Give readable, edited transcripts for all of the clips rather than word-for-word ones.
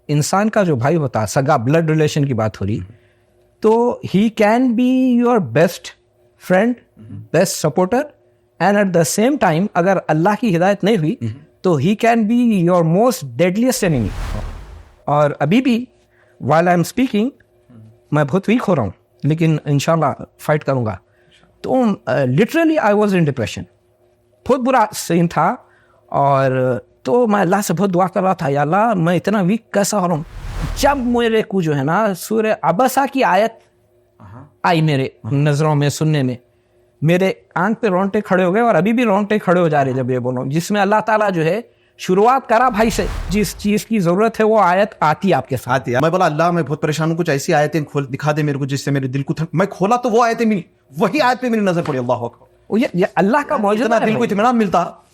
इंसान का जो भाई होता है, सगा ब्लड रिलेशन की बात हो रही, तो he can be your best friend, best supporter, and at the same time अगर अल्लाह की हिदायत नहीं हुई तो he can be your most deadliest enemy. और अभी भी वाइल आई एम स्पीकिंग मैं बहुत वीक हो रहा हूँ, लेकिन इंशाल्लाह फाइट करूँगा। तो literally I was in depression, बहुत बुरा सीन था। और तो मैं अल्लाह से बहुत दुआ कर रहा था, या अल्लाह मैं इतना वीक कैसा हो रहा हूँ। जब मेरे को जो है ना सूरह अबसा की आयत आई मेरे नजरों में, सुनने में मेरे आंख पे रोंगटे खड़े हो गए, और अभी भी रोंगटे खड़े हो जा रहे जब ये बोलो, जिसमें अल्लाह ताला जो है शुरुआत करा भाई से, जिस चीज की जरूरत है वो आयत आती है आपके साथ। मैं बोला अल्लाह मैं बहुत परेशान हूँ, कुछ ऐसी आयतें खोल दिखा दे मेरे को जिससे मेरे दिल को मैं खोला तो वो आयतें मिली, वही आयत पे मेरी नजर पड़ी। अल्लाह ये अल्लाह का मौजूदा दिल को इत्मीनान मिलता।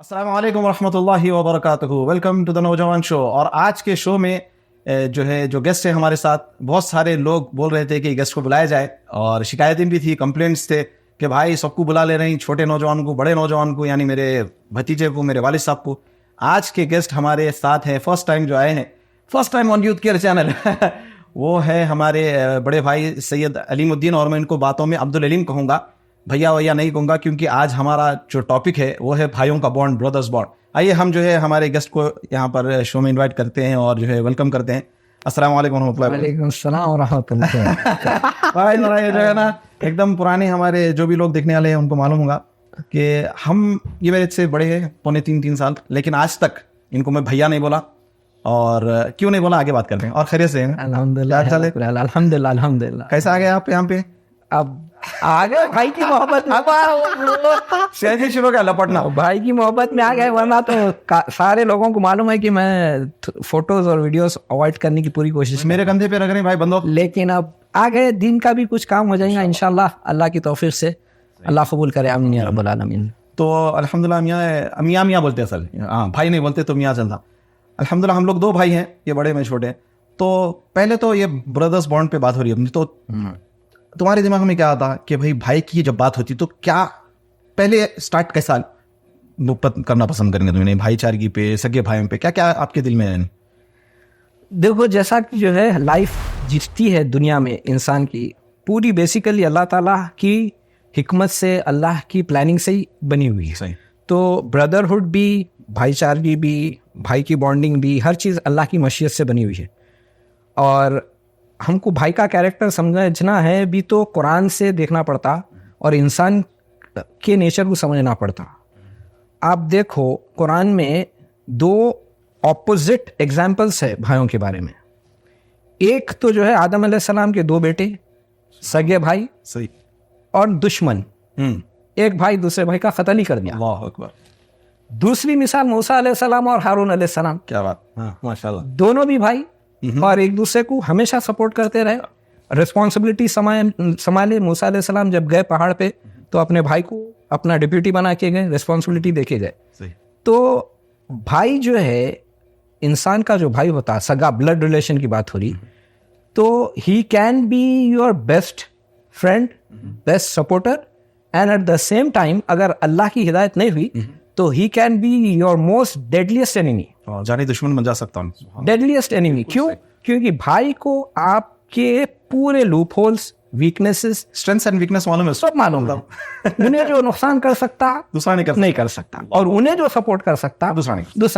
अस्सलाम वालेकुम रहमतुल्लाहि व बरकातुहू। वेलकम टू द नौजवान शो। और आज के शो में जो गेस्ट है हमारे साथ, बहुत सारे लोग बोल रहे थे कि गेस्ट को बुलाया जाए, और शिकायतें भी थी, कंप्लेंट्स थे कि भाई सबको बुला ले रही, छोटे नौजवान को, बड़े नौजवान को, यानी मेरे भतीजे को, मेरे वालिद साहब को। आज के गेस्ट हमारे साथ हैं, फर्स्ट टाइम जो आए हैं, first time on youth care channel वो है हमारे बड़े भाई सैयद अलीमुद्दीन, और मैं इनको बातों में अब्दुल अलीम कहूँगा, भैया वैया नहीं कहूँगा, क्योंकि आज हमारा जो टॉपिक है वो है भाइयों का बॉन्ड, ब्रदर्स बॉन्ड। आइए हम जो है हमारे गेस्ट को यहाँ पर शो में इन्वाइट करते हैं और जो है वेलकम करते हैं। अस्सलाम वालेकुम भाई जो है ना एकदम पुराने हमारे जो भी लोग देखने वाले हैं उनको मालूम होगा कि हम, ये मेरे से बड़े हैं पौने 3 साल, लेकिन आज तक इनको मैं भैया नहीं बोला। और क्यों नहीं बोला आगे बात करते हैं। और खैरियत से अल्हम्दुलिल्लाह अल्हम्दुलिल्लाह। कैसा आ गए आप यहाँ पे? अब आ गए भाई की मोहब्बत से शुरू क्या लपटना, भाई की मोहब्बत में आ गए, वरना तो सारे लोगों को मालूम है कि मैं फोटोज और वीडियोस अवॉइड करने की पूरी कोशिश, मेरे कंधे पे रख रहे भाई बंदो, लेकिन अब आ गए, दिन का भी कुछ काम हो जाएगा इंशाल्लाह, अल्लाह की तौफीक से। अल्लाह कबूल करे, आमीन या रब्बल आलमीन। तो अल्हम्दुलिल्लाह मियाँ बोलते हैं असल, हाँ भाई नहीं बोलते तो मियाँ चलता। अल्हम्दुलिल्लाह हम लोग 2 भाई हैं, ये बड़े में छोटे। तो पहले तो ये ब्रदर्स बॉन्ड पे बात हो रही है, तो तुम्हारे दिमाग में क्या आता कि भाई की जब बात होती तो क्या पहले स्टार्ट कैसा करना पसंद करेंगे तुमने, भाईचारगी पे, सगे भाइयों पे, क्या क्या आपके दिल में है? देखो, जैसा कि जो है लाइफ जितती है दुनिया में इंसान की, पूरी बेसिकली अल्लाह ताला की हिकमत से, अल्लाह की प्लानिंग से ही बनी हुई है। सही। तो ब्रदरहुड भी, भाईचारगी भी, भाई की बॉन्डिंग भी, हर चीज़ अल्लाह की मशीयत से बनी हुई है। और हमको भाई का कैरेक्टर समझना है भी तो कुरान से देखना पड़ता और इंसान के नेचर को समझना पड़ता। आप देखो कुरान में 2 ऑपोजिट एग्जाम्पल्स है भाइयों के बारे में। एक तो जो है आदम अलैहिस्सलाम के 2 बेटे, सगे भाई, सही, और दुश्मन, एक भाई दूसरे भाई का कत्ल ही कर दिया। अल्लाह अकबर। दूसरी मिसाल मूसा अलैहिस्सलाम और हारून अलैहिस्सलाम, क्या बात, हाँ माशाल्लाह, दोनों भी भाई और एक दूसरे को हमेशा सपोर्ट करते रहे, रिस्पॉन्सिबिलिटी संभाले। मूसा अलैहिस्सलाम जब गए पहाड़ पे तो अपने भाई को अपना डिप्यूटी बना के गए, रिस्पॉन्सिबिलिटी देके गए। तो भाई जो है, इंसान का जो भाई होता है, सगा ब्लड रिलेशन की बात हो रही, तो he can be your best friend, best supporter, and at the same time अगर अल्लाह की हिदायत नहीं हुई तो he can be your most deadliest enemy, जानी दुश्मन बन जा सकता हूँ। डेडलीस्ट एनिमी क्यों? क्योंकि भाई को आपके पूरे loop holes, weaknesses, strengths and weakness मालूम है, सब मालूम है। उन्हें जो नुकसान कर सकता दूसरा नहीं कर सकता, और उन्हें जो सपोर्ट कर सकता दूसरा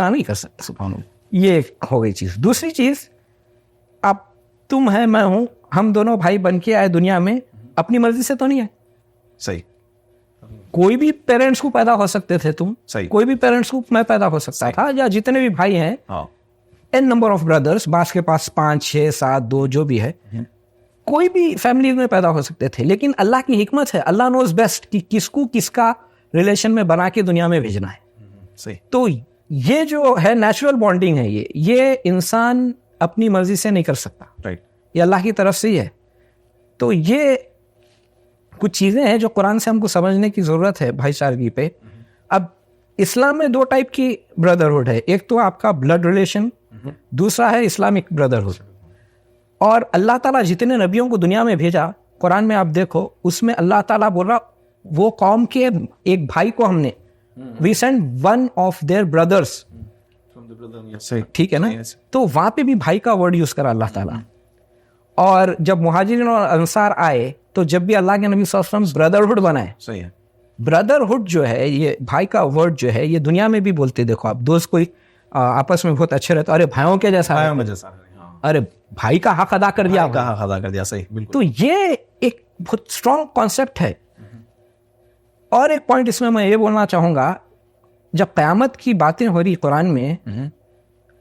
नहीं कर सकता। सुभान अल्लाह। ये हो गई चीज। दूसरी चीज, अब तुम है, मैं हूं, हम दोनों भाई बन के आए दुनिया में, अपनी मर्जी से तो नहीं आए। सही। कोई भी पेरेंट्स को पैदा हो सकते थे तुम, सही। कोई भी पेरेंट्स को मैं पैदा हो सकता था, या जितने भी भाई हैं, एन नंबर ऑफ ब्रदर्स, बास के पास 5, 6, 7, 2 जो भी है, कोई भी फैमिली में पैदा हो सकते थे। लेकिन अल्लाह की हिकमत है, अल्लाह नोज बेस्ट कि किसको किसका रिलेशन में बना के दुनिया में भेजना है। सही। तो ये जो है नेचुरल बॉन्डिंग है, ये इंसान अपनी मर्जी से नहीं कर सकता, राइट, ये अल्लाह की तरफ से ही है। तो ये कुछ चीज़ें हैं जो कुरान से हमको समझने की ज़रूरत है भाईचारगी पे। अब इस्लाम में दो टाइप की ब्रदरहुड है, एक तो आपका ब्लड रिलेशन, दूसरा है इस्लामिक ब्रदरहुड। और अल्लाह ताला जितने नबियों को दुनिया में भेजा, कुरान में आप देखो उसमें अल्लाह ताला बोल रहा वो कौम के एक भाई को हमने we send one of their brothers, ठीक है ना। तो वहां पे भी भाई का वर्ड यूज करा अल्लाह ताला। और जब मुहाजिरिन और अंसार आए तो जब भी अल्लाह के नबी सल्लल्लाहु अलैहि वसल्लम ब्रदरहुड बनाए, सही है। ब्रदरहुड जो है, ये भाई का वर्ड जो है, ये दुनिया में भी बोलते देखो आप, दोस्त कोई आपस में बहुत अच्छे रहते, अरे भाइयों के जैसा, अरे भाई का हक अदा कर दिया, हक अदा कर दिया, सही, बिल्कुल। तो ये एक बहुत स्ट्रॉन्ग कॉन्सेप्ट है। और एक पॉइंट इसमें मैं ये बोलना चाहूंगा, जब क़यामत की बातें हो रही कुरान में,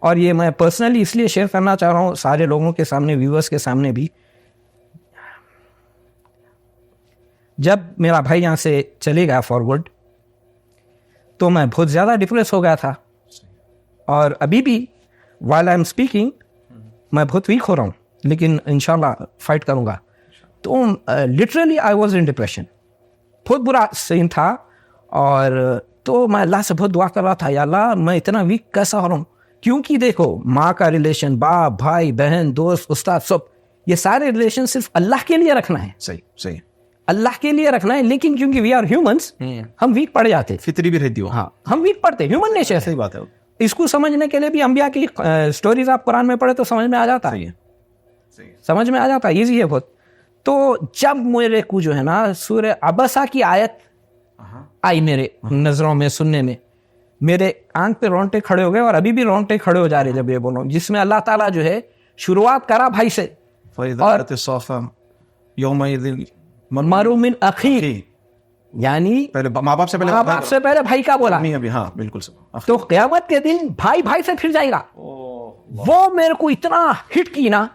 और ये मैं पर्सनली इसलिए शेयर करना चाह रहा हूँ सारे लोगों के सामने, व्यूअर्स के सामने भी, जब मेरा भाई यहाँ से चले गया फॉरवर्ड तो मैं बहुत ज़्यादा डिप्रेस हो गया था। और अभी भी व्हाइल आई एम स्पीकिंग मैं बहुत वीक हो रहा हूँ, लेकिन इंशाल्लाह फाइट करूँगा। तो literally I was in depression, बहुत बुरा सीन था। और तो मैं अल्लाह से बहुत दुआ कर रहा था, या अल्लाह मैं इतना वीक कैसा हो रहा हूँ, क्योंकि देखो माँ का रिलेशन, बाप भाई बहन दोस्त उस्ताद सब, ये सारे रिलेशन सिर्फ अल्लाह के लिए रखना है, सही सही, अल्लाह के लिए रखना है। लेकिन क्योंकि वी आर ह्यूमंस, हम वीक पड़ जाते, फितरी भी रहती हो। हाँ, हम वीक पड़ते, ह्यूमन नेचर। सही बात है। इसको समझने के लिए भी अंबिया की स्टोरीज आप कुरान में पढ़े तो समझ में आ जाता है, समझ में आ जाता है, ईजी है बहुत। तो जब मेरे को जो है ना सूरह अबसा की आयत आई मेरे नजरों में, सुनने में, मेरे आंख पे रोंगटे खड़े हो गए, और अभी भी रोंगटे खड़े हो जा रहे जब ये बोलो, जिसमें अल्लाह ताला जो है शुरुआत करा भाई से, और मरू मिन अखी, यानी पहले माँ बाप से पहले, माँ बाप से पहले भाई का बोला। नहीं अभी, हाँ बिल्कुल। तो क़यामत के दिन भाई भाई से फिर जाएगा। वो मेरे को इतना हिट की ना,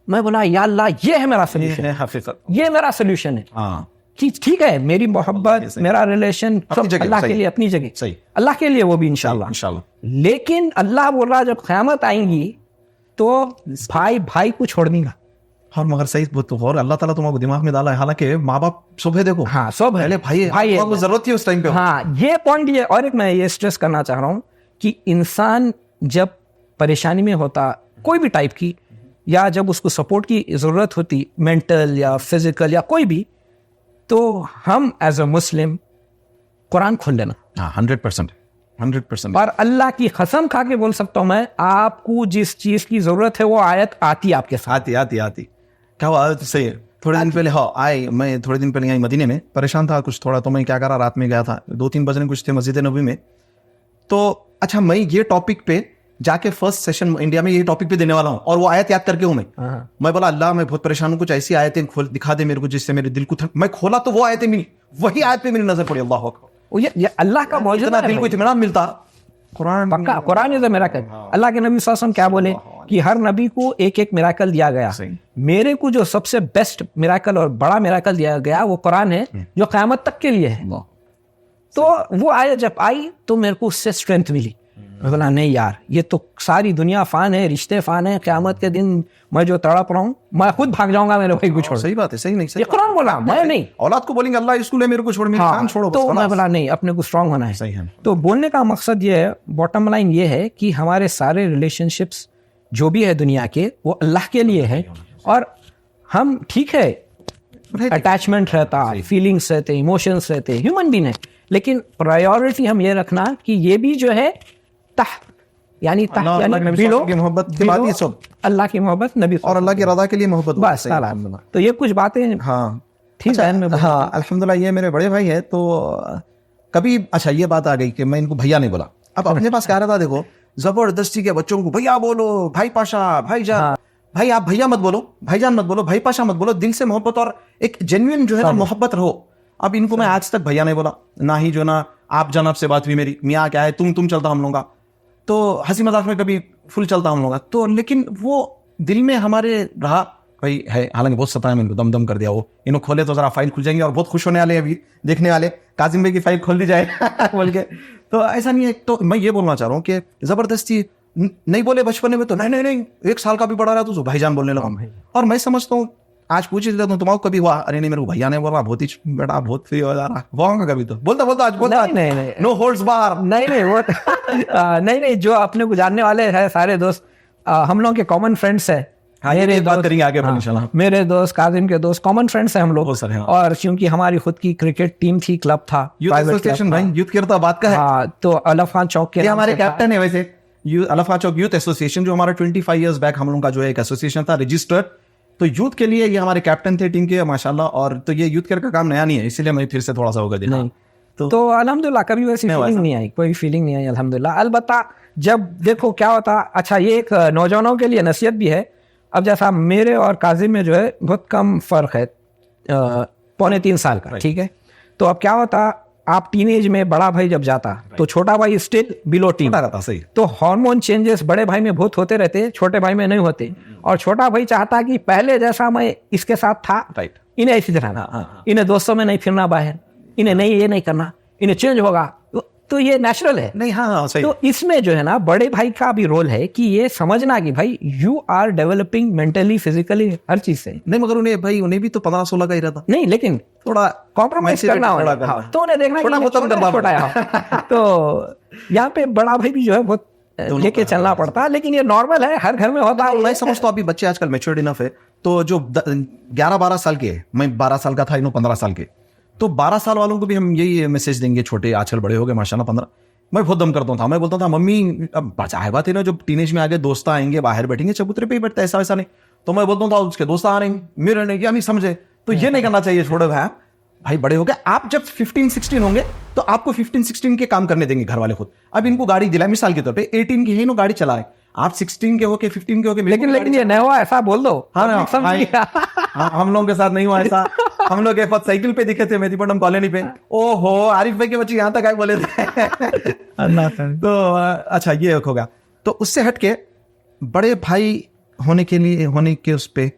मैं बोला या अल्लाह ये है मेरा सोल्यूशन, ये मेरा सोल्यूशन है। हाँ, ठीक है, मेरी मोहब्बत, मेरा रिलेशन सब अल्लाह के लिए अपनी जगह, सही, अल्लाह के लिए वो भी इंशाल्लाह। लेकिन अल्लाह बोल रहा जब क़यामत आएंगी तो भाई भाई को छोड़ देगा। हाँ मगर सही, और अल्लाह ताला तुम्हारे दिमाग में डाला है, हालांकि माँ बाप सब है, देखो हाँ सब है, भाई है, जरूरत थी उस टाइम पे। हाँ, ये पॉइंट ये, और एक मैं ये स्ट्रेस करना चाह रहा हूँ कि इंसान जब परेशानी में होता कोई भी टाइप की, या जब उसको सपोर्ट की ज़रूरत होती, मेंटल या फिजिकल या कोई भी, तो हम एज अ मुस्लिम कुरान खोल लेना। हाँ 100%। और अल्लाह की कसम खा के बोल सकता हूँ मैं, आपको जिस चीज़ की ज़रूरत है वो आयत आती आपके साथ, आती। क्या हुआ, तो सही है। थोड़े दिन पहले मैं थोड़े दिन पहले यहाँ मदीने में परेशान था कुछ थोड़ा, तो मैं क्या करा, रात में गया था, 2-3 बजने कुछ थे मस्जिद नबी में। तो अच्छा, मैं ये टॉपिक पे जाके फर्स्ट सेशन इंडिया में ये टॉपिक पे देने वाला हूँ, और वो आयत याद करके हूँ मैं बोला अल्लाह मैं बहुत परेशान हूँ, कुछ ऐसी आयतें खोल दिखा दे मेरे को जिससे मेरे दिल को मैं खोला तो वो आयतें मिली, वही आयत पे मेरी नजर पड़ी। अल्लाह अकबर, ये अल्लाह का मौजूदा दिल को इत्मीनान मिलता। कुरान पक्का, कुरान इज अ मिरेकल। अल्लाह के नबी सल्लल्लाहु अलैहि वसल्लम क्या बोले कि हर नबी को एक एक मिरेकल दिया गया, मेरे को जो सबसे बेस्ट मिरेकल और बड़ा मिरेकल दिया गया वो कुरान है, जो क़यामत तक के लिए है। तो वो आयत जब आई तो मेरे को उससे स्ट्रेंथ मिली। मैं बोला नहीं यार, ये तो सारी दुनिया फान है, रिश्ते फान है, क़यामत के दिन मैं जो तड़प रहा हूँ, मैं खुद भाग जाऊंगा मेरे भाई को छोड़। सही बात है, सही नहीं, ये कुरान बोला, मैं नहीं। औलाद को बोलेंगे अल्लाह इसको ले मेरे को छोड़, मेरी जान छोड़ो। तो मैं बोला नहीं, अपने को स्ट्रांग होना है। सही है। तो बोलने का मकसद ये है, बॉटम लाइन ये है कि हमारे सारे रिलेशनशिप्स जो भी है दुनिया के, वो अल्लाह के लिए है। और हम ठीक है, अटैचमेंट रहता, फीलिंग्स रहते, इमोशंस रहते, ह्यूमन बीइंग है, लेकिन प्रायोरिटी हम ये रखना कि ये भी जो है यानी अल्लाह की मोहब्बत के बाद ये सब, अल्लाह की मोहब्बत, नबी और अल्लाह की रज़ा के लिए मोहब्बत, बस। तो ये कुछ बातें, हाँ ठीक है। हाँ अल्हम्दुलिल्लाह, ये मेरे बड़े भाई है। तो कभी अच्छा ये बात आ गई कि मैं इनको भैया नहीं बोला। अब अपने पास क्या रहता, देखो जबरदस्ती के बच्चों को भैया बोलो, भाई पाशा, भाई जान, भाई आप भैया मत बोलो, भाईजान मत बोलो, भाई पाशा मत बोलो, दिल से मोहब्बत और एक जेन्युइन जो है ना मोहब्बत रहो। अब इनको मैं आज तक भैया नहीं बोला, ना ही जो ना आप जनाब से बात हुई मेरी, मियाँ क्या है, तुम चलता हम लोग का, तो हंसी मजाक में कभी फुल चलता हम लोग का, तो लेकिन वो दिल में हमारे रहा भाई है। हालांकि बहुत सताया मैंने, दम कर दिया। वो इन्हों खोले तो जरा फाइल खुल जाएंगे, और बहुत खुश होने वाले अभी देखने वाले, काजिम भाई की फाइल खोल दी जाए बोल के। तो ऐसा नहीं है। तो मैं ये बोलना चाह रहा हूँ कि जबरदस्ती नहीं बोले बचपन में, तो नहीं 1 साल का भी बड़ा रहा तो भाईजान बोलने लगा। और मैं समझता हूँ आज पूछ ही देता हूँ तुम्हारा कभी हुआ, अरे नहीं मेरे को भैया ने बोला बहुत ही बेटा बहुत फ्री हो जा रहा, होगा कभी तो बोलता बोलता आज बोलता नहीं नो होल्ड्स बार। नहीं वो नहीं जो अपने को जानने वाले हैं सारे दोस्त, हम लोग के कॉमन फ्रेंड्स है। हाँ, ये बात करेंगे आगे इंशाल्लाह। मेरे दोस्त, काजिम के दोस्त, कॉमन फ्रेंड्स हैं हम लोग। सर, हाँ। और क्योंकि हमारी खुद की क्रिकेट टीम थी, क्लब था, यूथ एसोसिएशन भाई, यूथ केयर तो बात का है। हाँ, तो अलफ खान चौक के ये नाम हमारे से था। कैप्टन है वैसे, अलफ खान चौक यूथ एसोसिएशन, जो हमारा 25 इयर्स बैक हम लोगों का जो है एक एसोसिएशन था रजिस्टर्ड, तो यूथ के लिए ये हमारे कैप्टन थे टीम के माशाल्लाह। और तो ये यूथ केयर का काम नया नहीं है, इसीलिए मैं फिर से थोड़ा सा होगा दिया। नहीं तो अल्हम्दुलिल्लाह कभी वैसी फीलिंग नहीं आई, कोई फीलिंग नहीं आई अल्हम्दुलिल्लाह। अलबत्ता जब देखो क्या होता, अच्छा ये एक नौजवानों के लिए नसीहत भी है। अब जैसा मेरे और काजिम में जो है बहुत कम फर्क है, 2.25 साल का, ठीक है। तो अब क्या होता, आप टीनेज में बड़ा भाई जब जाता तो छोटा भाई स्टिल बिलो टीन रहता, सही। तो हार्मोन चेंजेस बड़े भाई में बहुत होते रहते, छोटे भाई में नहीं होते। और छोटा भाई चाहता कि पहले जैसा मैं इसके साथ था, राइट, इन्हें ऐसी तरह ना, इन्हें दोस्तों में नहीं फिरना बाहर, इन्हें नहीं ये नहीं करना, इन्हें चेंज होगा, तो ये नेचुरल है। नहीं, हाँ सही। तो इसमें जो है ना बड़े भाई का भी रोल है कि ये समझना कि भाई you are developing mentally, physically, हर चीज से। नहीं मगर उन्हें भी तो 15-16 का ही रहता, नहीं लेकिन थोड़ा कॉम्प्रोमाइज करना होगा, हाँ, तो उन्हें देखना छोटा कि छोटा है। तो यहाँ पे बड़ा भाई भी जो है बहुत लेके चलना पड़ता है, लेकिन ये नॉर्मल है, हर घर में होता है। मैं समझता हूँ अभी बच्चे आजकल मैच्योर्ड इनफ है, तो जो 11-12 साल के, मैं 12 साल का था, इन्हों 15 साल के, तो 12 साल वालों को भी हम यही मैसेज देंगे, छोटे आजकल बड़े हो गए माशाल्लाह 15। मैं बहुत दम करता था, मैं बोलता था मम्मी अब चाहे बात है ना, जो टीनेज में आगे दोस्त आएंगे, बाहर बैठेंगे, चबूतरे पे ही बैठते, ऐसा वैसा नहीं। तो मैं बोलता था उसके दोस्त आ रहे हैं, मेरे नहीं, क्या नहीं समझे, तो ये नहीं करना चाहिए, छोड़ो भाई बड़े हो गए। आप जब 15-16 होंगे तो आपको 15-16 के काम करने देंगे घर वाले खुद। अब इनको गाड़ी दिला, मिसाल के तौर पे 18 की है, इन्हों गाड़ी चला रहे, आप 16 के होके 15 के होके, लेकिन ये नहीं हुआ, ऐसा बोल दो। हाँ, हम लोगों के साथ नहीं हुआ ऐसा। हम लोग एक बार साइकिल पे दिखे थे मेदीपट्टनम कॉलोनी पे, ओहो आरिफ भाई के बच्चे यहाँ तक आए बोले थे। तो अच्छा ये एक होगा। तो उससे हटके बड़े भाई होने के उस पे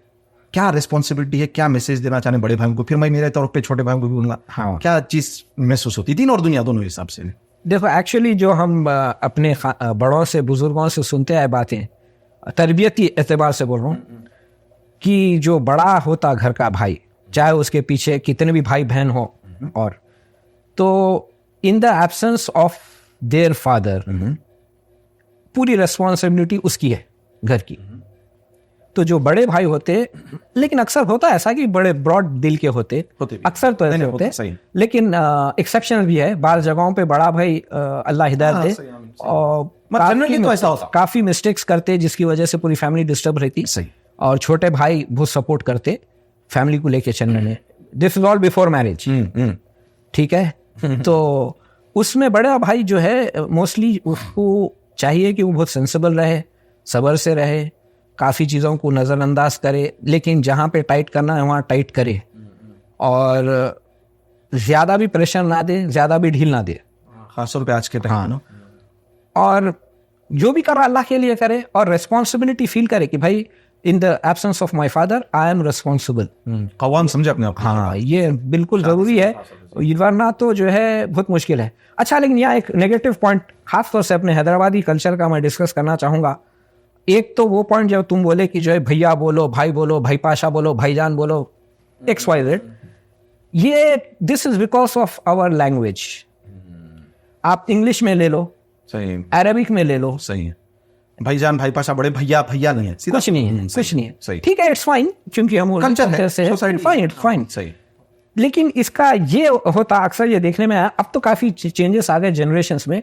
क्या रिस्पॉन्सिबिलिटी है, क्या मैसेज देना चाहते बड़े भाइयों को, फिर मैं मेरे तौर पे छोटे भाइयों को भी बोलूंगा, हाँ, क्या चीज महसूस होती दीन और दुनिया दोनों हिसाब से? देखो एक्चुअली जो हम अपने बड़ों से, बुजुर्गों से सुनते आए बातें, तरबियती एतबार से बोल रहा हूँ, कि जो बड़ा होता घर का भाई, चाहे उसके पीछे कितने भी भाई बहन हो, और तो इन the absence of their father पूरी रिस्पॉन्सिबिलिटी उसकी है घर की। तो जो बड़े भाई होते, लेकिन अक्सर होता है ऐसा कि बड़े ब्रॉड दिल के होते अक्सर तो ऐसे होते, लेकिन एक्सेप्शन भी है। बाहर जगहों पे बड़ा भाई अल्लाह हिदायत दे, और काफी मिस्टेक्स करते जिसकी वजह से पूरी फैमिली डिस्टर्ब रहती, और छोटे भाई बहुत सपोर्ट करते फैमिली को लेके चलने में। This is all before marriage, ठीक है। तो उसमें बड़ा भाई जो है मोस्टली उसको चाहिए कि वो बहुत सेंसिबल रहे, सब्र से रहे, काफ़ी चीज़ों को नज़रअंदाज करे, लेकिन जहाँ पे टाइट करना है वहाँ टाइट करे, और ज़्यादा भी प्रेशर ना दे, ज़्यादा भी ढील ना दे, खासतौर पे आज के टाइम में। और जो भी कर रहा अल्लाह के लिए करे, और रिस्पॉन्सिबिलिटी फील करे कि भाई in the absence of my father I am responsible. कवाम समझे अपने आप। हाँ, ये बिल्कुल ज़रूरी है, वरना तो जो है बहुत मुश्किल है। अच्छा, लेकिन यहाँ एक नेगेटिव पॉइंट खासतौर से अपने हैदराबादी कल्चर का मैं डिस्कस करना चाहूँगा। एक तो वो पॉइंट जब तुम बोले कि जो है भैया बोलो, भाई पाशा बोलो, भाईजान बोलो, XYZ, ये this is because of our language. आप इंग्लिश में ले लो, सही, अरबिक में ले लो, सही है, भाईजान, भाई पाशा, बड़े भैया नहीं है, कुछ नहीं है, कुछ नहीं है, सही, ठीक है, इट्स फाइन, क्योंकि हम कल्चर से फाइन, सही। लेकिन इसका ये होता अक्सर ये देखने में आया, अब तो काफी चेंजेस आ गए जनरेशंस में।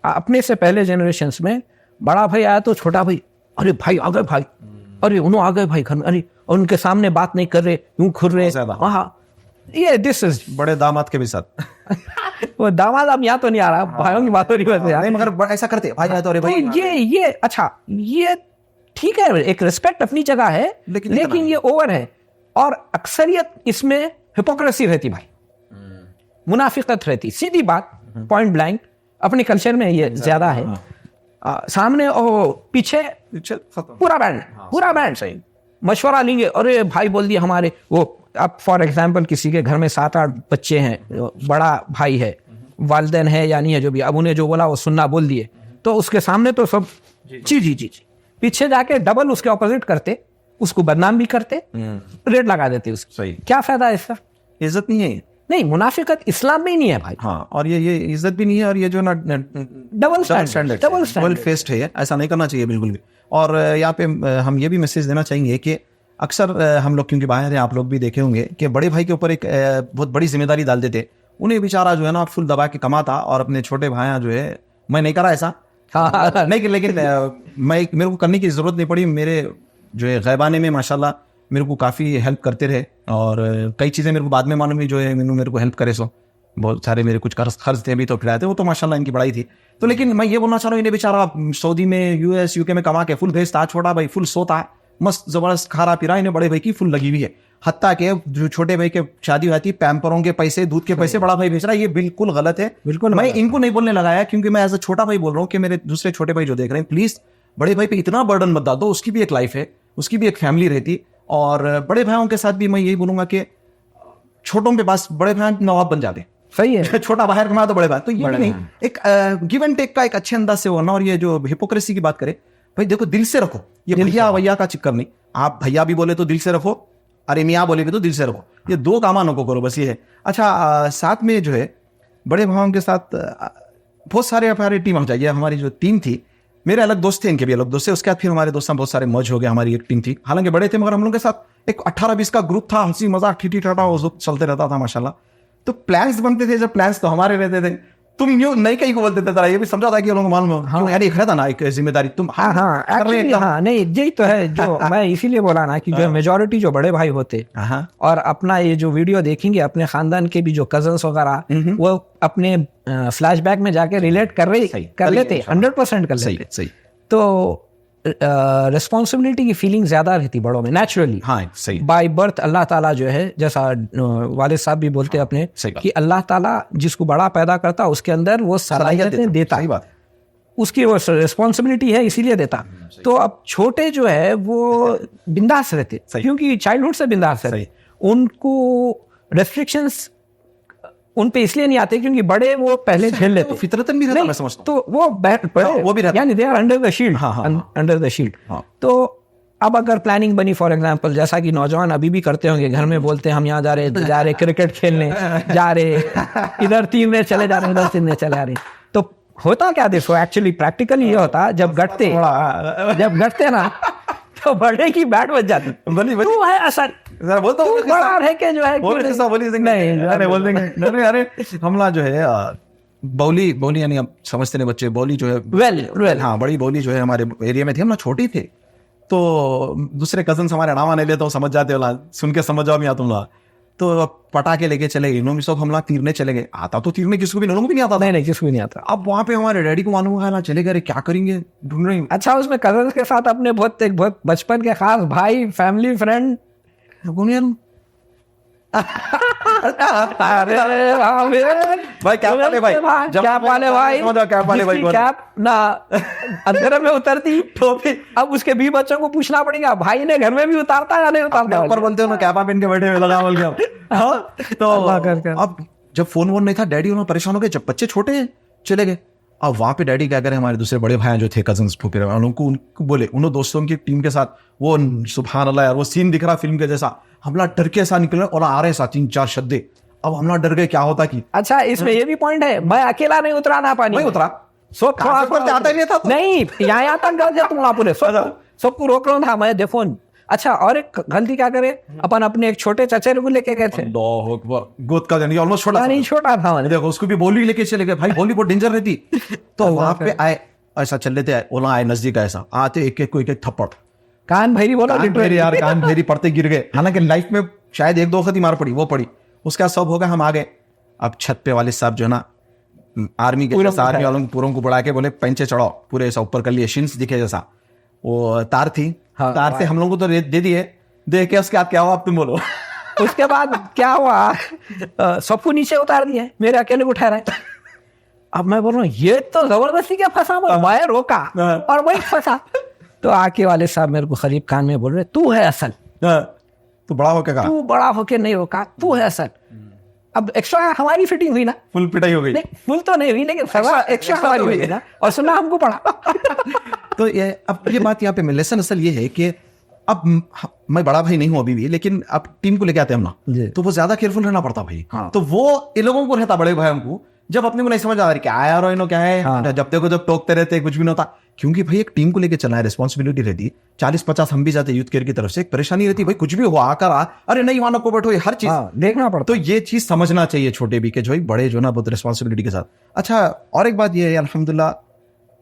अपने से पहले जनरेशंस में बड़ा भाई आया तो छोटा भाई, अरे भाई आ गए भाई, अरे उन्होंने आ गए भाई घर में, अरे उनके सामने बात नहीं कर रहे, यूं खुर रहे, हाँ, ये दिस इज बड़े दामाद के भी साथ वो दामाद अब यहाँ तो नहीं आ रहा, भाइयों की बात हो रही है, मगर ऐसा करते भाई आए तो अरे भाई, तो ये अच्छा, ये ठीक है, एक रिस्पेक्ट अपनी जगह है, लेकिन ये ओवर है, और अक्सरियत इसमें हिपोक्रेसी रहती भाई, मुनाफिकत रहती, सीधी बात, पॉइंट ब्लैंक। अपने कल्चर में ये ज्यादा है, सामने और पीछे पूरा बैंड सही मशवरा लेंगे, अरे भाई बोल दिया हमारे वो। अब फॉर एग्जांपल किसी के घर में 7-8 बच्चे हैं, बड़ा भाई है, वालिदैन है या नहीं है जो भी, अब उन्हें जो बोला वो सुनना बोल दिए, तो उसके सामने तो सब जी, पीछे जाके डबल उसके ऑपोजिट करते, उसको बदनाम भी करते, रेट लगा देते उसको। सही। क्या फायदा है इसका? इज्जत नहीं है। नहीं, मुनाफिकत इस्लाम में ही नहीं है भाई। हाँ, और ये इज्जत भी नहीं है, और ये जो ना डबल स्टैंडर्ड, डबल फेस्ड है, ऐसा नहीं करना चाहिए बिल्कुल भी। और यहाँ पे हम ये भी मैसेज देना चाहेंगे कि अक्सर हम लोग, क्योंकि बाहर हैं, आप लोग भी देखे होंगे कि बड़े भाई के ऊपर एक बहुत बड़ी जिम्मेदारी डाल देते। उन्हें बेचारा जो है ना फुल दबा के कमाता, और अपने छोटे भाई जो है, मैं नहीं करा ऐसा, हाँ। नहीं, लेकिन मेरे को करने की जरूरत नहीं पड़ी। मेरे जो है गैबाने में माशाल्लाह मेरे को काफ़ी हेल्प करते रहे, और कई चीज़ें मेरे को बाद में मालूम हुई जो है मेरे को हेल्प करे। सो बहुत सारे मेरे कुछ खर्च थे भी तो खिलाए थे, वो तो माशाल्लाह इनकी बड़ाई थी। तो लेकिन मैं ये बोलना चाह रहा हूँ, इन्हें बेचारा सऊदी में, यूएस, यूके में कमा के फुल भेजता, छोटा भाई फुल सोता, मस्त जबरदस्त खा रहा पी रहा, इन्हें बड़े भाई की फुल लगी हुई है। हत्ता के जो छोटे भाई के शादी हुई थी, पैम्परों के पैसे, दूध के पैसे बड़ा भाई भेज रहा है। ये बिल्कुल गलत है। बिल्कुल मैं इनको नहीं बोलने लगाया, क्योंकि मैं एज अ छोटा भाई बोल रहा हूँ कि मेरे दूसरे छोटे भाई जो देख रहे हैं, प्लीज बड़े भाई पे इतना बर्डन मत डाल दो। उसकी भी एक लाइफ है, उसकी भी एक फैमिली रहती। और बड़े भाइयों के साथ भी मैं यही बोलूंगा कि छोटों के पास बड़े भाई नवाब बन जाते। सही है। छोटा बाहर कमा तो बड़े भाई, तो ये भी नहीं, एक गिव एंड टेक का एक अच्छे अंदाज से होना। और ये जो हिपोक्रेसी की बात करें, भाई देखो, दिल से रखो। ये भैया भैया का चक्कर नहीं। आप भैया भी बोले तो दिल से रखो, अरे मियाँ बोले भी तो दिल से रखो। ये दो कामानों को करो, बस ये है। अच्छा, साथ में जो है बड़े भाइयों के साथ बहुत सारे हमारी टीम हो जाइए। हमारी जो टीम थी, मेरे अलग दोस्त थे, इनके भी अलग दोस्त थे। उसके बाद फिर हमारे दोस्तों बहुत सारे मर्ज हो गए, हमारी एक टीम थी। हालांकि बड़े थे, मगर हम लोग के साथ एक 18-20 का ग्रुप था, हंसी मजाक ठीठी ठाठा वो चलते रहता था माशाल्लाह। तो प्लान्स बनते थे, जब प्लान्स तो हमारे रहते थे। तुम न्यू नहीं कहीं को बोलते थे, ये भी समझा था कि लोगों को मालूम हो। हाँ, यार एक था ना, एक जिम्मेदारी तुम। हाँ, नहीं, यही तो है जो मैं इसीलिए बोला ना कि जो मेजोरिटी जो बड़े भाई होते और अपना ये जो वीडियो देखेंगे, अपने खानदान के भी जो कजन्स वगैरह, वो अपने फ्लैशबैक में जाके रिलेट कर लेते, 100% कर लेते। सही। तो रिस्पॉन्सिबिलिटी की फीलिंग ज्यादा रहती बड़ों में नेचुरली। हाँ, सही। बाय बर्थ अल्लाह ताला जो है, जैसा वालिद साहब भी बोलते हैं अपने, कि अल्लाह ताला जिसको बड़ा पैदा करता उसके अंदर वो सलाहियतें देता है, उसकी वो रिस्पॉन्सिबिलिटी है, इसीलिए देता। तो अब छोटे जो है वो बिंदास रहते, क्योंकि चाइल्डहुड से बिंदास रहते। उनको रेस्ट्रिक्शंस उन पे इसलिए नहीं आते क्योंकि बड़े वो पहले झेल लेते, फितरतन भी रहता, मैं समझता हूं। तो वो भी रहता, यानी they are under the shield, under the shield. तो अब अगर प्लानिंग बनी, फॉर एग्जांपल, जैसा कि नौजवान अभी भी करते होंगे, घर में बोलते हैं हम यहाँ जा रहे क्रिकेट खेलने जा रहे, इधर 3 मैच चले जा रहे, उधर 3 मैच चले जा रहे। तो होता क्या देखो, एक्चुअली प्रैक्टिकली ये होता, जब गटते ना तो बड़े की बैट बच जाती। तू है असल, बोलता हूँ बड़ा रह के जो है नहीं, अरे हमला जो है बौली यानी अब समझते नहीं बच्चे, बौली जो है वेल हाँ, बड़ी बौली जो है हमारे एरिया में थी। हम ना छोटी थे, तो दूसरे कजन हमारे नामा नहीं लेते, समझ जाते हो, सुन के समझ जाओ मियाँ तुम लोग। तो पटाखे लेके चले गए, इन्होंने सब हमला तीरने चले गए। आता तो तीरने किसको भी, लोगों को भी नहीं आता था। नहीं, किसको भी नहीं आता। अब वहां पे हमारे डैडी को मालूम हुआ ना, चले गए, क्या करेंगे, ढूंढ रहे हैं। अच्छा, उसमें कजन के साथ अपने बहुत बचपन के खास भाई, फैमिली फ्रेंड, भाई क्या पाले भाई, क्या पाले भाई ना, अंधेरे में उतरती तो फिर अब उसके 20 बच्चों को पूछना पड़ेगा, भाई ने घर में भी उतारता या नहीं उतारता। ऊपर बोलते हो ना, कैपा पहन के बैठे हुए लगा बोल के। तो अब जब फोन वोन नहीं था, डैडी उन्होंने परेशान हो गए, जब बच्चे छोटे चले गए। अब वहां पे डैडी क्या करे, हमारे दूसरे बड़े भाई जो थे कजन्स फूफे, उनको बोले, उन दोस्तों की टीम के साथ, वो सुभान अल्लाह यार, वो सीन दिख रहा फिल्म के जैसा, हमला डर के साथ निकले और आ रहे साथ 3-4 शद्दे। अब हमला डर गए, क्या होता कि अच्छा, इसमें ये भी पॉइंट है, मैं अकेला नहीं उतरा ना पानी, नहीं उतरा, आता ही नहीं था, नहीं यहाँ तक गल जा तुम पूरे सबको रोक रहा था मैं, देखो। अच्छा, और एक गलती क्या करे, अपन अपने एक छोटे चचेरे को लेके गए थे, गोद का जानी, ऑलमोस्ट छोटा था, देखो उसको भी बोली लेके चले गए। भाई बोली बहुत डेंजर रहती। तो वहां पे आए, ऐसा चल लेते आए, ओला आए नजदीक, ऐसा आते एक को एक थप्पड़, कान भैरी बोला, यार कान भैरी पड़ते गिर गए। हालांकि लाइफ में शायद 1-2 वक्त ही मार पड़ी, वो पड़ी। उसका सब हो गया, हम आ गए। अब छत पे वाले साहब जो है ना, आर्मी वालों पूरों को बढ़ा के बोले पेंचे चढ़ाओ, पूरे ऐसा ऊपर कर लिए, शिन्स दिखे जैसा। वो तार थी, तार से हम लोगों को तो दे दिए, दे के उसके बाद क्या हुआ, अब तुम बोलो। उसके बाद क्या हुआ, सबको नीचे उतार दिया, मेरे अकेले को उठा रहा है। अब मैं बोल रहा हूँ ये तो जबरदस्ती क्या फंसा, मैं रोका और वही फंसा। तो आके वाले साहब मेरे को करीब कान में बोल रहे, तू है असल, तू बड़ा होके कहा, तू बड़ा होके नहीं रोका, तू है असल। अब एक्स्ट्रा हमारी फिटिंग हुई ना, फुल पिटाई हो गई, फुल तो नहीं हुई, लेकिन एक्स्ट्रा हमारी हुई ना, और सुनना हमको पड़ा। तो ये अब ये बात यहाँ पे लेसन असल ये है कि अब मैं बड़ा भाई नहीं हूं अभी भी, लेकिन अब टीम को लेके आते हैं हम जी। ना, तो वो ज्यादा केयरफुल रहना पड़ता भाई। हाँ। तो वो इन लोगों को रहता बड़े भाइयों को, जब अपने को नहीं समझ आ रहा क्या यार इन्हों क्या है, हाँ। जब देखो जब टोकते रहते कुछ भी नहीं होता, क्योंकि भाई एक टीम को लेके चलना है, रिस्पॉन्सिबिलिटी रहती है। 40-50 हम भी जाते यूथ केयर की तरफ से, एक परेशानी रहती है भाई कुछ भी हो आकर अरे नहीं वहां को बैठो, ये हर चीज हाँ, देखना पड़ता। तो ये चीज समझना चाहिए छोटे भी के जो बड़े जो ना बहुत रिस्पॉन्सिबिलिटी के साथ। अच्छा और एक बात ये है अल्हम्दुलिल्लाह,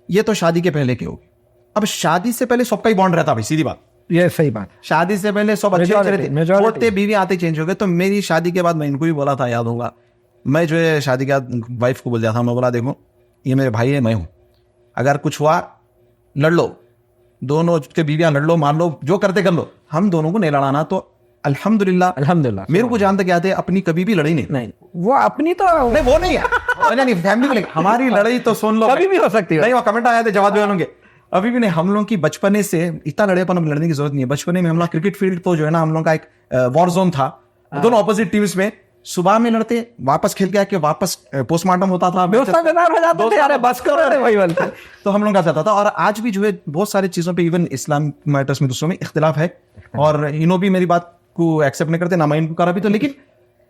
ये तो शादी के पहले के होगी। अब शादी से पहले सबका ही बॉन्ड रहता भाई, सीधी बात, ये सही बात। शादी से पहले सब अच्छे Majority, रहते, majority। होते बीवी आते चेंज हो गए। तो मेरी शादी के बाद मैं इनको भी बोला था, याद होगा, मैं जो है शादी के बाद वाइफ को बोल दिया था, मैं बोला देखो ये मेरे भाई है, मैं हूं, अगर कुछ हुआ लड़ लो, दोनों के बीवियां लड़ लो, मार लो, जो करते कर लो, हम दोनों को नहीं लड़ाना। तो अल्हम्दुलिल्लाह मेरे को जानते क्या थे, अपनी कभी भी लड़ी नहीं, वो अपनी तो नहीं वो नहीं है नहीं फैमिली को लेकर हमारी लड़ाई तो सुन लो कभी भी हो सकती है। नहीं, वो कमेंट आया थे जवाब दे होंगे, अभी भी नहीं। हम लोग की बचपने से इतना लड़ेपन हम लड़ने की जरूरत नहीं है। बचपने में हम लोग क्रिकेट फील्ड तो जो है ना हम लोग का एक वॉर जोन था, दोनों ऑपोजिट टीम्स में, सुबह में लड़ते, वापस खेल के आके वापस पोस्टमार्टम होता था, तो हम लोग का जाता था। और आज भी जो है बहुत सारी चीजों पे, इवन इस्लाम मैटर्स में दूसरों में इख्तिलाफ है, और इन्हों भी मेरी बात को एक्सेप्ट नहीं करते, ना मैं इनको करा भी, तो लेकिन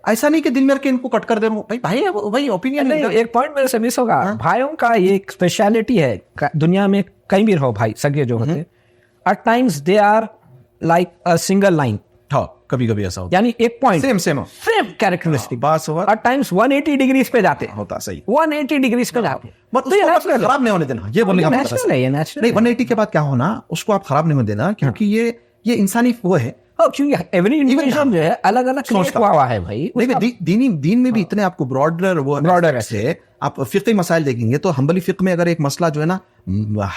ऐसा नहीं कि दिन में के इनको कट कर दे रहा हूं भाई, भाई है भाई ओपिनियन नहीं। एक पॉइंट मेरे से मिस होगा, भाइयों का ये एक स्पेशलिटी है दुनिया में, कहीं भी रहो भाई सगे जो होते, at times they are like a single line. हाँ कभी कभी ऐसा होता, यानी एक पॉइंट सेम कैरेक्टरिस्टिक, बस हुआ एट टाइम्स 180 डिग्रीज पे जाते हैं, होता सही, 180 डिग्रीज पे जाते हैं। बट उसको आप खराब नहीं होने देना, ये बोलने का मतलब नेचुरल है, ये नेचुरल नहीं। 180 के बाद क्या होना, उसको आप खराब नहीं होने देना, क्योंकि ये इंसानी वो है, क्योंकि एवरी इंडिविजुअल जो है अलग अलग क्रिएट हुआ है भाई। दीन में भी इतने आपको ब्रॉडर से आप फिक्की मसाइल देखेंगे, तो हम्बली फिक्र में अगर एक मसला जो है ना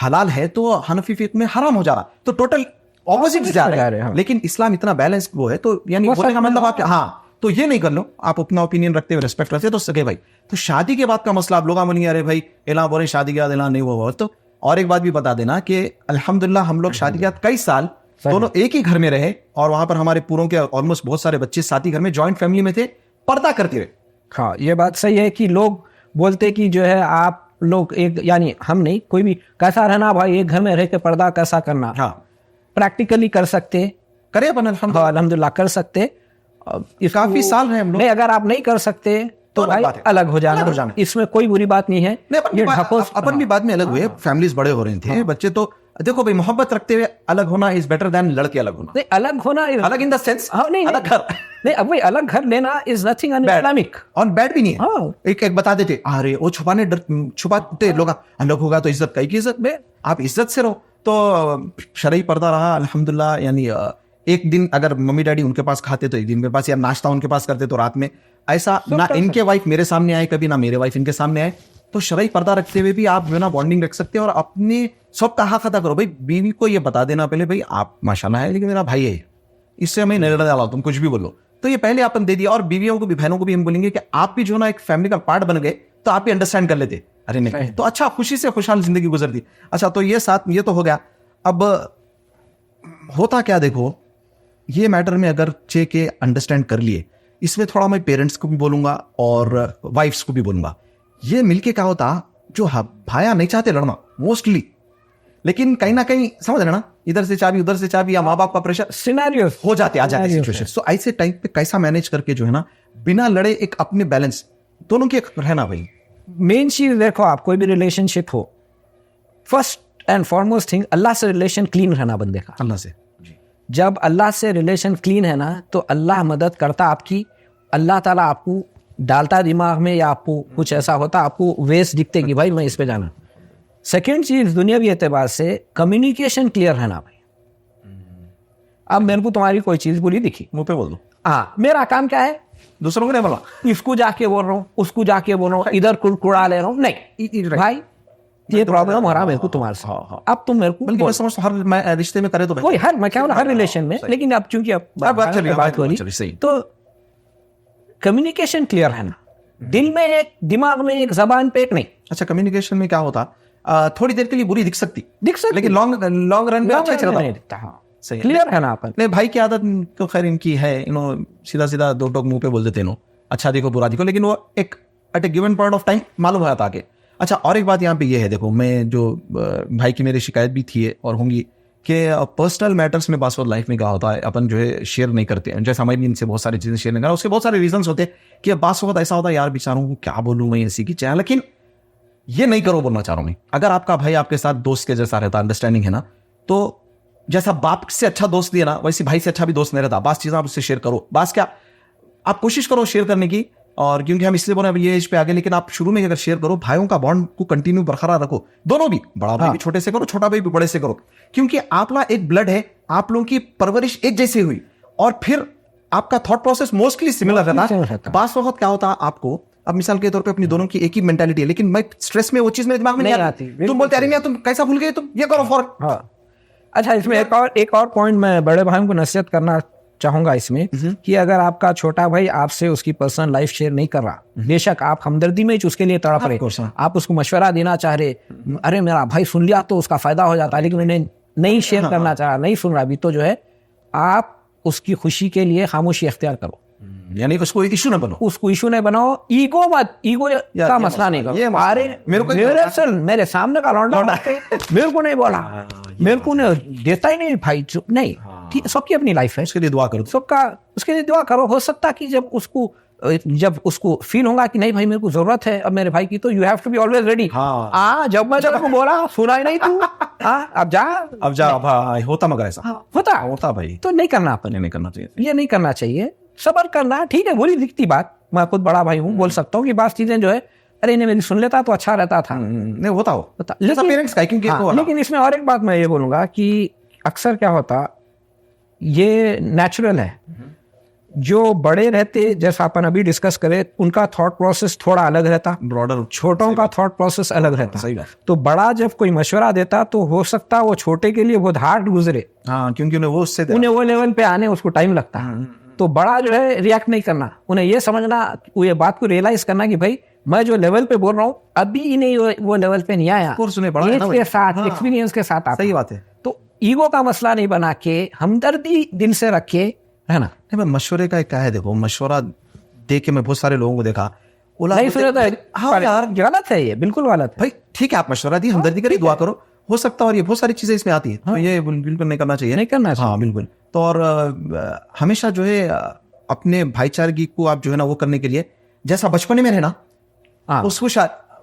हलाल है, तो हनफी फिक्र में हराम हो जा रहा, तो टोटल ऑपोजिट जा रहे हैं। लेकिन इस्लाम इतना बैलेंस वो है, तो यानी बोलने का मतलब आप हाँ, तो ये नहीं कर लो, आप अपना ओपिनियन रखते हुए रिस्पेक्ट रखते तो सके भाई। तो शादी के बाद का मसला आप लोग बोलेंगे अरे भाई एला बोले शादी के बाद एला नहीं हुआ, तो और एक बात भी बता देना कि अल्हम्दुलिल्लाह हम लोग शादी के बाद कई साल दोनों एक ही घर में रहे, और वहां पर हमारे पूरों के ऑलमोस्ट बहुत सारे बच्चे साथ ही घर में जॉइंट फैमिली में थे, पर्दा करते हुए। हाँ ये बात सही है कि लोग बोलते कि जो है आप लोग एक, यानी हम नहीं, कोई भी कैसा रहना भाई, एक घर में रह के पर्दा कैसा करना, हाँ प्रैक्टिकली कर सकते, करे अपन अल्हम्दुलिल्लाह कर सकते। काफी साल रहे हम लोग। नहीं, अगर आप नहीं कर सकते तो भाई अलग हो जाना, इसमें कोई बुरी बात नहीं है। अपन भी बाद में अलग हुए, फैमिलीज बड़े हो रहे थे, बच्चे तो देखो भाई मोहब्बत रखते हुए अलग होना इज बेटर देन लड़के अलग होना। नहीं, अलग होना अलग इन द सेंस, नहीं अलग घर नहीं, अब भाई अलग घर लेना इज नथिंग अनइस्लामिक, और बैड भी नहीं है। एक बता देते अरे वो छुपाते लोग, अलग होगा तो इज्जत, कई की इज्जत में आप इज्जत से रहो। तो शरई पर्दा रहा अल्हम्दुलिल्लाह, यानी एक दिन अगर मम्मी डैडी उनके पास खाते तो एक दिन मेरे पास, या नाश्ता उनके पास करते तो रात में, ऐसा ना इनके वाइफ मेरे सामने आए कभी, ना मेरे वाइफ इनके सामने आए। तो शरई पर्दा रखते हुए भी आप जो है ना बॉन्डिंग रख सकते हैं, और अपने सब का हक अदा करो भाई। बीवी को ये बता देना पहले भाई आप माशाल्लाह है, लेकिन मेरा भाई है, इससे मैं नहीं लड़ने वाला, तुम कुछ भी बोलो, तो ये पहले अपन दे दिया। और बीवियों को भी, बहनों को भी हम बोलेंगे कि आप भी जो ना एक फैमिली का पार्ट बन गए, तो आप भी अंडरस्टैंड कर लेते, अरे नहीं तो अच्छा खुशी से खुशहाल जिंदगी गुजरती। अच्छा तो ये तो हो गया। अब होता क्या, देखो ये मैटर में अगर चे के अंडरस्टैंड कर लिए, इसमें थोड़ा मैं पेरेंट्स को भी बोलूंगा और वाइफ्स को भी बोलूंगा, ये मिलके क्या होता, जो भाया नहीं चाहते लड़ना मोस्टली, लेकिन कहीं ना कहीं समझ रहे ना, इधर से चाबी उधर से चाबी, या माँ बाप का प्रेशर, सिनेरियो हो जाते आ जाते सिचुएशन। सो ऐसे टाइम पे कैसा मैनेज करके जो है ना बिना लड़े एक अपने बैलेंस दोनों के रहना भाई। मेन चीज देखो, आप कोई भी रिलेशनशिप हो, फर्स्ट एंड फॉरमोस्ट थिंग, अल्लाह से रिलेशन क्लीन रहना बंदे का। अल्लाह से जब अल्लाह से रिलेशन क्लीन है ना, तो अल्लाह मदद करता आपकी, अल्लाह ताला आपको डालता दिमाग में, या आपको कुछ ऐसा होता आपको वेस्ट दिखते कि भाई मैं इस पे जाना। सेकेंड चीज दुनियावी एतबार से कम्युनिकेशन क्लियर रहना भाई। अब मेरे को तुम्हारी कोई चीज बुरी दिखी, मुंह पे बोल दो, हाँ मेरा काम क्या है, दूसरों को नहीं बोला, इसको जाके बोल रहा हूँ, उसको जाके बोल रहा हूँ, इधर कुड़कुड़ा ले रहा हूँ, नहीं भाई ये प्रॉब्लम हो रहा मेरे को तुम्हारे से। अब तुम मेरे को, बल्कि मैं समझता हूँ हर रिश्ते में करे तो वही, हर मैं क्या बोला, हर रिलेशन में, लेकिन अब चूंकि अब बात हो रही, तो कम्युनिकेशन क्लियर है ना, दिल में एक, दिमाग में एक, जबान पे एक नहीं। अच्छा कम्युनिकेशन में क्या होता, थोड़ी देर के लिए बुरी दिख सकती, लेकिन लॉन्ग रन में अच्छा चलता नहीं दिखता। हाँ सही, क्लियर है ना अपन। नहीं भाई की आदत तो खैर इनकी है, सीधा सीधा दो टोक मुंह पे बोल देते हैं, अच्छा देखो बुरा देखो, लेकिन वो एक at a given point of time मालूम हो जाता आगे। अच्छा और एक बात यहाँ पे ये है, देखो मैं जो भाई की मेरी शिकायत भी थी और होंगी कि पर्सनल मैटर्स में बात लाइफ में क्या होता है, अपन जो है शेयर नहीं करते हैं। जैसे हमारी इनसे बहुत सारी चीज़ें शेयर नहीं करना, उसके बहुत सारे रीजंस होते हैं कि बात वक्त ऐसा होता है यार बेचारों को क्या बोलूँ मैं इसी की चाहे, लेकिन ये नहीं करो बोलना चाह रहा हूँ मैं। अगर आपका भाई आपके साथ दोस्त के जैसा रहता, अंडरस्टैंडिंग है ना, तो जैसा बाप से अच्छा दोस्त दिया ना, वैसे भाई से अच्छा भी दोस्त नहीं रहता। बात चीज़ें आप उससे शेयर करो, बात क्या आप कोशिश करो शेयर करने की। और क्योंकि हम इसलिए बोले अभी ये एज पे आगे, लेकिन आप शुरू में अगर शेयर करो, भाइयों का बॉन्ड को कंटिन्यू बरकरार रखो, दोनों भी, बड़ा भाई भी छोटे से करो, छोटा भाई भी बड़े से करो, क्योंकि आप लोग एक ब्लड है, आप लोगों की परवरिश एक जैसी हुई और फिर आपका थॉट प्रोसेस मोस्टली सिमिलर रहता है। बास वक्त क्या होता है आपको, अब मिसाल के तौर पे अपनी दोनों की एक ही मेंटालिटी है, लेकिन मैं स्ट्रेस में वो चीज मेरे दिमाग में नहीं आती। तुम बोलते अरे तुम कैसा भूल गए, तुम ये करो फॉर। हाँ अच्छा, इसमें एक और पॉइंट मैं बड़े भाइयों को नसीहत करना चाहूंगा इसमें कि अगर आपका छोटा भाई आपसे उसकी पर्सनल लाइफ शेयर नहीं कर रहा, बेशक आप हमदर्दी में उसके लिए तड़प रहे, आप उसको मशवरा देना चाह रहे, अरे मेरा भाई सुन लिया तो उसका फायदा हो जाता है, लेकिन उन्हें नहीं शेयर करना चाह रहा, नहीं सुन रहा भी, तो जो है आप उसकी खुशी के लिए खामोशी अख्तियार करो, यानी उसको इशू ना बनो, उसको इशू नहीं बनाओ। ईगो का मसला नहीं करो। अरे मेरे सामने का लौंडा मेरे को नहीं बोला, मेरे को नहीं देता ही नहीं भाई, चुप नहीं, ठीक, सबकी अपनी लाइफ है, उसके लिए दुआ करो, सबका उसके लिए दुआ करो। हो सकता कि जब उसको फील होगा कि नहीं भाई मेरे को जरूरत है अब मेरे भाई की, तो you have to be always ready. जब मैं तेरे को बोला सुना ही नहीं तू, अब जा भाई, होता मगर ऐसा होता भाई, तो नहीं करना, अपन नहीं करना चाहिए, ये नहीं करना चाहिए। सबर करना ठीक है, बुरी दिखती बात, मैं खुद बड़ा भाई हूँ, बोल सकता हूँ कि बात चीजें जो है अरे इन्हें मेरी सुन लेता तो अच्छा रहता था, नहीं होता हो, लेकिन इसमें और एक बात मैं ये बोलूंगा कि अक्सर क्या होता, ये नेचुरल है, जो बड़े रहते जैसा अपन अभी डिस्कस करें, उनका थॉट प्रोसेस थोड़ा अलग रहता, ब्रॉडर, छोटों का थॉट प्रोसेस अलग रहता। सही बात। तो बड़ा जब कोई मशवरा देता तो हो सकता वो छोटे के लिए बहुत हार्ड गुजरे, क्योंकि उन्हें वो लेवल पे आने उसको टाइम लगता है। तो बड़ा जो है रिएक्ट नहीं करना, उन्हें ये समझना, ये बात को रियलाइज करना कि भाई मैं जो लेवल पे बोल रहा हूँ अभी इन्हें वो लेवल पे नहीं आया, के साथ एक्सपीरियंस के साथ। सही बात है। तो ईगो का मसला नहीं बना के हमदर्दी दिल से रख के रहना। नहीं, मशवरे का क्या है, देखो मशवरा दे के मैं बहुत सारे लोगों को देखा, नहीं सुना, हाँ यार गलत है, ये बिल्कुल गलत है। भाई ठीक है, आप मशवरा दी, हमदर्दी करिए, दुआ करो, हो सकता है, और ये बहुत सारी चीजें इसमें आती है, तो ये बिल्कुल नहीं करना चाहिए, नहीं करना चाहिए। हाँ बिल्कुल। तो और हमेशा जो है अपने भाईचारगी को आप जो है ना वो करने के लिए, जैसा बचपन में रहना, उसको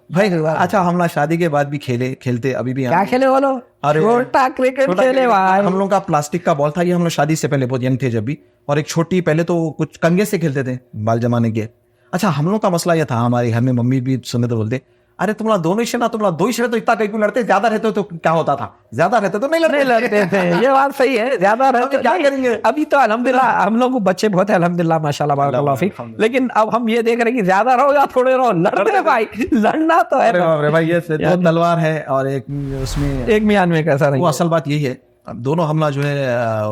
भाई अच्छा, हम लोग शादी के बाद भी खेलते अभी भी, क्या खेले बोलो, छोटा क्रिकेट खेले भाई। हम लोग का प्लास्टिक का बॉल था, ये हम लोग शादी से पहले बहुत यंग थे जब भी, और एक छोटी, पहले तो कुछ कंगे से खेलते थे बाल जमाने के। अच्छा, हम लोग का मसला यह था, हमारे घर में मम्मी भी सुने तो बोलते, अरे तुम लोग दोनों ही ना, तुम लोग दो ही शे तो इतना कहीं क्यों लड़ते, ज्यादा रहते तो क्या होता था, ज्यादा रहते तो नहीं लड़ते थे। ये बात सही है, ज्यादा रहते क्या करेंगे। अभी तो अल्हम्दुलिल्लाह हम लोग को बच्चे बहुत है, अल्हम्दुलिल्लाह माशाल्लाह बारकाल्लाह फीक, लेकिन अब हम ये देख रहे हैं कि ज्यादा रहो या थोड़े रहो, लड़ते भाई, लड़ना तो है भाई, ये दो तलवार है और एक उसमें एक मियान में कैसा नहीं। वो असल बात यही है, दोनों हमला जो है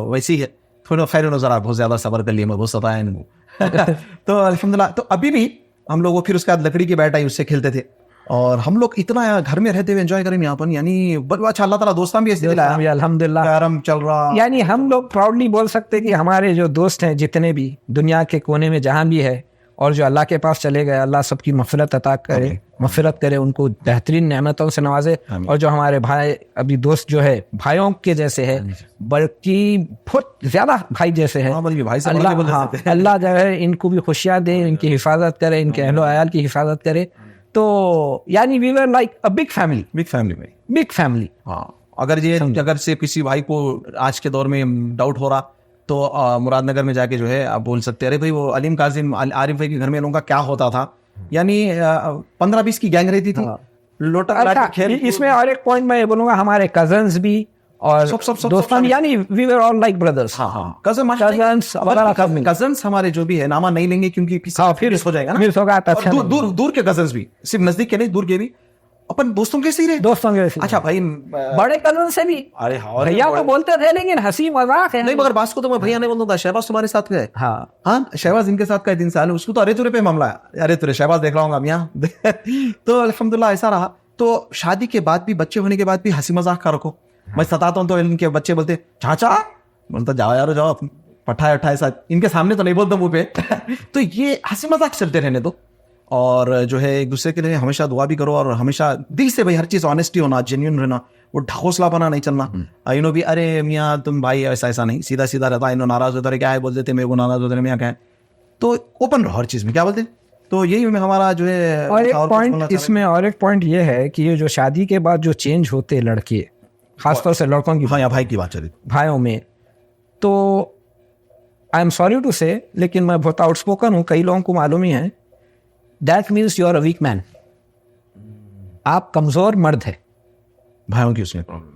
वैसी है, थोड़ा खैर नजर बहुत ज्यादा सबर कर लिए, मैं बहुत सताया इनको। तो अल्हम्दुलिल्लाह, तो अभी भी हम लोग फिर उसके बाद लकड़ी की बैट आई, उससे खेलते थे, और हम लोग इतना घर में रहते हुए एंजॉय करें यहाँ पर, यानी अच्छा, अल्लाह ताला दोस्तान भी ऐसे दिलाया, अल्हम्दुलिल्लाह आराम चल रहा। यानी हम लोग प्राउडली बोल सकते हैं कि हमारे जो दोस्त हैं जितने भी दुनिया के कोने में जहाँ भी है, और जो अल्लाह के पास चले गए, अल्लाह सबकी मग़फ़िरत अता करे, मग़फ़िरत करे, उनको बेहतरीन नेमतों से नवाजे। और जो हमारे भाई अभी दोस्त जो है भाइयों के जैसे है, बल्कि बहुत ज्यादा भाई जैसे है, अल्लाह जो है इनको भी खुशियाँ दे, इनकी हिफाजत करे, इनके अहलो अयाल की हिफाजत करे। तो यानी we were like a big family. हाँ, अगर से किसी भाई को आज के दौर में डाउट हो रहा, तो मुरादनगर में जाके जो है आप बोल सकते हैं, अरे भाई वो अलीम काजिम आरिफ भाई के घर में लोगों का क्या होता था, यानी 15-20 की गैंग रहती थी, लोटा खेल। इसमें और एक पॉइंट मैं ये बोलूंगा, हमारे कजन्स भी और दोस्तान, यानी we were all like brothers. Cousins हमारे जो भी है, नामा नहीं लेंगे क्योंकि फिर हो जाएगा ना, दूर के कजन्स भी, सिर्फ नजदीक के नहीं, दूर के भी, अपन दोस्तों के ही रहे। अच्छा भाई, बड़े कजन से भी, अरे भैया तो बोलते थे, लेकिन हंसी मजाक है, नहीं मगर बात को तो मैं भैया नहीं बोलता था। शहबाज तुम्हारे साथ गए? हाँ, शहबाज इनके साथ का 3 साल, उसको तो अरे तुरे पे मामला है, अरे तुरे शहबाज देख रहा हूँ यहाँ। तो अल्हम्दुलिल्लाह ऐसा रहा। तो शादी के बाद भी, बच्चे होने के बाद भी हंसी मजाक का रखो। मैं सताता हूँ तो इनके बच्चे बोलते चाचा, बोलता जाओ यार जाओ, पठाए अठाए साथ, इनके सामने तो नहीं बोलता मुंह पे। तो ये हंसी मजाक चलते रहने दो, और जो है एक दूसरे के लिए हमेशा दुआ भी करो, और हमेशा दिल से भाई हर चीज ऑनेस्टी होना, जेन्युइन रहना, वो ढकोसला बना नहीं चलना, यू नो भी अरे मियाँ तुम भाई ऐसा ऐसा नहीं, सीधा सीधा रहता, इन्हों नाराज होता रहे, क्या है बोल देते मेरे को नाराज होते रहे मियाँ क्या है, तो ओपन रहो हर चीज में, क्या बोलते हैं। तो यही हमारा जो है। और एक पॉइंट इसमें, और एक पॉइंट ये है कि ये जो शादी के बाद जो चेंज होते हैं लड़के, खासतौर से लड़कों की, हाँ यहाँ भाई की बात चली, भाइयों में, तो आई एम सॉरी टू से, लेकिन मैं बहुत आउटस्पोकन हूँ, कई लोगों को मालूम ही है, that means you are a weak man, आप कमजोर मर्द है। भाइयों की उसमें प्रॉब्लम,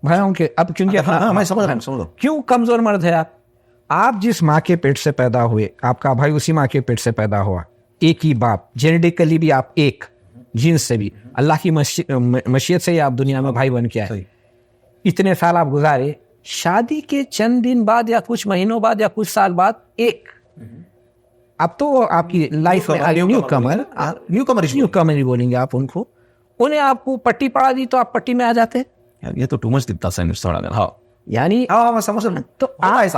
भाइयों के अब क्योंकि हाँ मैं समझ रहा हूँ, समझ रहा हूँ। क्यों कमजोर मर्द है आप जिस माँ के पेट से पैदा हुए, आपका भाई उसी माँ के पेट से पैदा हुआ, एक ही बाप, जेनेटिकली भी आप एक, जीन्स से भी, अल्लाह की मशीयत से ही आप दुनिया में भाई बन के आए, इतने साल आप गुजारे, शादी के चंद दिन बाद या कुछ महीनों बाद या कुछ साल बाद एक, अब तो आपकी लाइफ में न्यू कमर ही बोलेंगे आप उनको, उन्हें आपको पट्टी पड़ा दी तो आप पट्टी में आ जाते हैं। यार ये तो टू मच दिखता है थोड़ा, हाँ यानी हाँ मैं समझ रहा हूँ। तो आप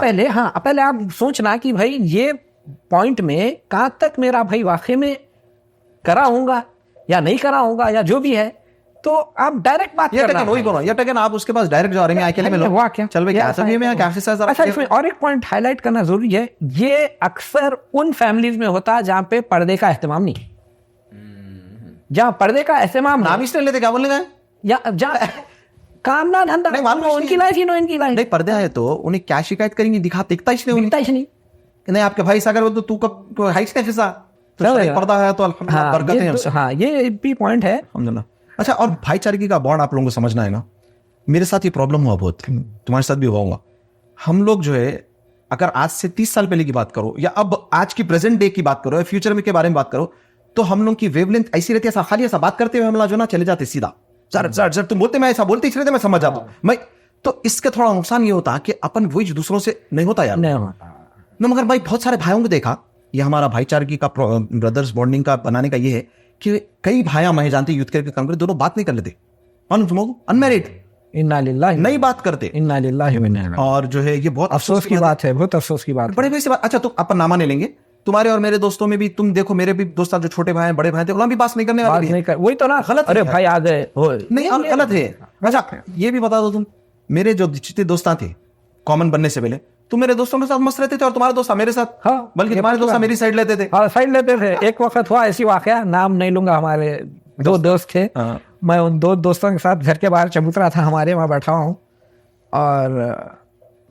पहले आप सोचना कि भाई ये पॉइंट में कहाँ तक मेरा भाई वाकई में करा होगा या नहीं करा होगा या जो भी है, तो आप डायरेक्ट बात करना, वही बोलो या टकन आप उसके पास डायरेक्ट जा रहे हैं, अकेले मिलो, वाह क्या चल भाई क्या सब ये मैं कैसे सर। अच्छा इसमें और एक पॉइंट हाईलाइट करना जरूरी है, ये अक्सर उन फैमिलीज में होता है जहाँ पे पर्दे का एहतमाम नहीं, जहाँ पर्दे का एहतमाम नाम इसलिए लेते, क्या बोलने का, या जहाँ काम ना धंधा, उनकी लाइफ ही नो इनकी लाइफ नहीं, पर्दे है तो उन्हें क्या शिकायत करेंगे, दिखता इसलिए मिलता ही नहीं, नहीं आपके भाई सागर तो तू कब हाइट कैसे सा, तो पर्दा है तो अल्हम्दुलिल्लाह बरकत है हमसे। हाँ ये भी पॉइंट है अल्हम्दुलिल्लाह। अच्छा, और भाईचारगी का बॉन्ड आप लोगों को समझना है ना, मेरे साथ ये प्रॉब्लम हुआ बहुत, तुम्हारे साथ भी हुआ होगा। हम लोग जो है अगर आज से 30 साल पहले की बात करो या अब आज की प्रेजेंट डे की बात करो या फ्यूचर में के बारे में बात करो, तो हम लोग की वेवलेंथ ऐसी रहती है, खाली ऐसा बात करते हुए हमला जो ना चले जाते सीधा, सर तुम बोलते मैं ऐसा बोलते ही रहते, मैं समझ जाता हूँ मैं, तो इसके थोड़ा नुकसान ये होता कि अपन वही दूसरों से नहीं होता यार, नहीं होता। मैं मगर भाई बहुत सारे भाइयों को देखा, ये हमारा भाईचारगी का ब्रदर्स बॉन्डिंग का बनाने का ये है कि कई भाइयां मैं जानते यूथ के काम करते, दोनों बात नहीं कर लेते, अनमैरिड, इन्ना लिल्लाहि नहीं बात करते, इन्ना लिल्लाहि व इन्ना इलैहि राजिऊन। और जो है ये बहुत अफसोस की बात है, बहुत अफसोस की बात है। बड़े भाई से बात, अच्छा तो अपन नामा नहीं लेंगे, तुम्हारे और मेरे दोस्तों में भी तुम देखो, मेरे भी दोस्त जो छोटे भाई बड़े भाई थे, उन्होंने भी बात नहीं करने वाले, नहीं कर, वही तो ना गलत, अरे भाई आ गए नहीं गलत है। अच्छा ये भी बता दो तुम, मेरे जो जितने दोस्त थे कॉमन बनने से पहले, तुम मेरे दोस्तों के साथ मस्त रहते थे और तुम्हारे दोस्त मेरे साथ, हाँ, बल्कि तुम्हारे दोस्त मेरी साइड लेते थे, हाँ साइड लेते थे। एक वक्त हुआ ऐसी वाकया, नाम नहीं लूंगा, हमारे दो दोस्त थे, मैं उन दो दोस्तों के साथ घर के बाहर चबूतरा था हमारे, वहाँ बैठा हूँ, और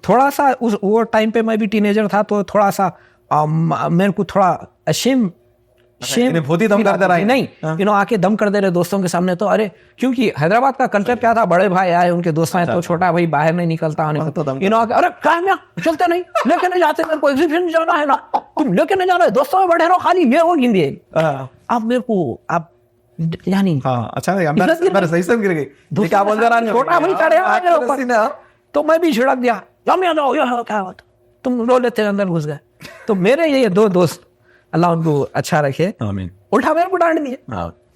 थोड़ा सा उस वो टाइम पे मैं भी टीनेजर था, तो थोड़ा सा मेरे को थोड़ा अशेम दम कर दे रहा है, नहीं आके दम कर दे रहे दोस्तों के सामने, तो अरे क्योंकि हैदराबाद का कल्चर क्या था, बड़े भाई आए उनके दोस्त आए, तो छोटा भाई बाहर नहीं निकलता, आके अरे क्या चलते नहीं, लेके नहीं जाते, मेरे को एग्जीबिशन जाना है ना, तुम लेके नहीं जाना है, दोस्तों में बैठे रहो खाली, ये वो हिंदी आप मेरे को आप यानी अच्छा सही समझ गए, क्या बोल रहा है, छोटा भाई चढ़े, तो मैं भी छिड़क दिया, क्या बात, तुम रो लेते अंदर घुस गए। तो मेरे ये दो दोस्त, अल्लाह उनको अच्छा रखे, उल्टा मेरे को डांट दिए,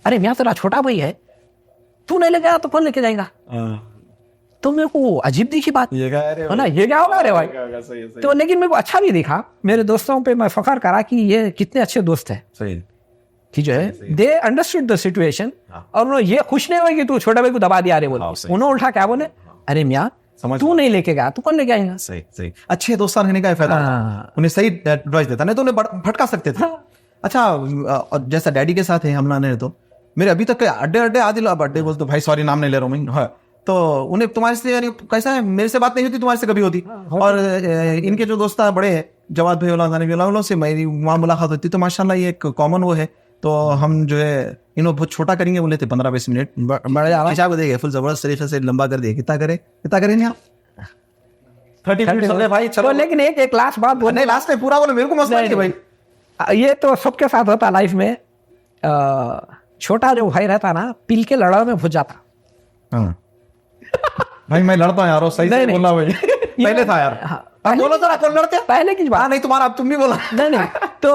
अरे मैं तेरा छोटा भाई है, तू नहीं लेके आया तो कौन लेके जाएगा, तो मेरे को अजीब दिखी बात है ना, ये क्या होगा अरे भाई, तो लेकिन मेरे को अच्छा भी दिखा, मेरे दोस्तों पे मैं फख्र करा कि ये कितने अच्छे दोस्त हैं, कि जो है दे अंडरस्टूड द सिचुएशन, और उन्होंने ये खुश नहीं हुए कि तू छोटा भाई को दबा दिया, अरे बोले, उन्होंने उल्टा क्या बोले, अरे मियाँ तू नहीं लेके गया तो कौन लेके आएगा। सही अच्छे दोस्त रहने का फायदा, उन्हें सही एडवाइस देता, नहीं तो उन्हें भटका सकते थे। अच्छा जैसा डैडी के साथ है हम लाने, तो मेरे अभी तक अड्डे आदिल अड्डे बोलते भाई, सॉरी नाम नहीं ले रहा हूँ मैं, तो उन्हें तुम्हारे से यानी कैसा है, मेरे से बात नहीं होती, तुम्हारे से कभी होती, और इनके जो दोस्त बड़े हैं जवाद भाई से मेरी वहाँ मुलाकात होती, तो माशाल्लाह ये एक कॉमन वो है, तो हम जो है बहुत छोटा करेंगे बोले थे 15-20 मिनट, बड़े हिसाब को देंगे, फुल जबरदस्त तरीके से लंबा कर दिए, कितना करे नहीं आप 30 मिनट भाई, चलो। लेकिन एक लास्ट बात बोलने, लास्ट में पूरा बोले, मेरे को मसला नहीं भाई, ये तो सबके साथ होता लाइफ में, छोटा जो भाई रहता ना, पिल के लड़ा में भुज जाता। भाई मैं लड़ता हूँ यार, सही से बोलना भाई, पहले था यार, बोलो जरा कौन लड़ते, पहले की बात नहीं, तुम्हारा अब तुम भी बोला, नहीं तो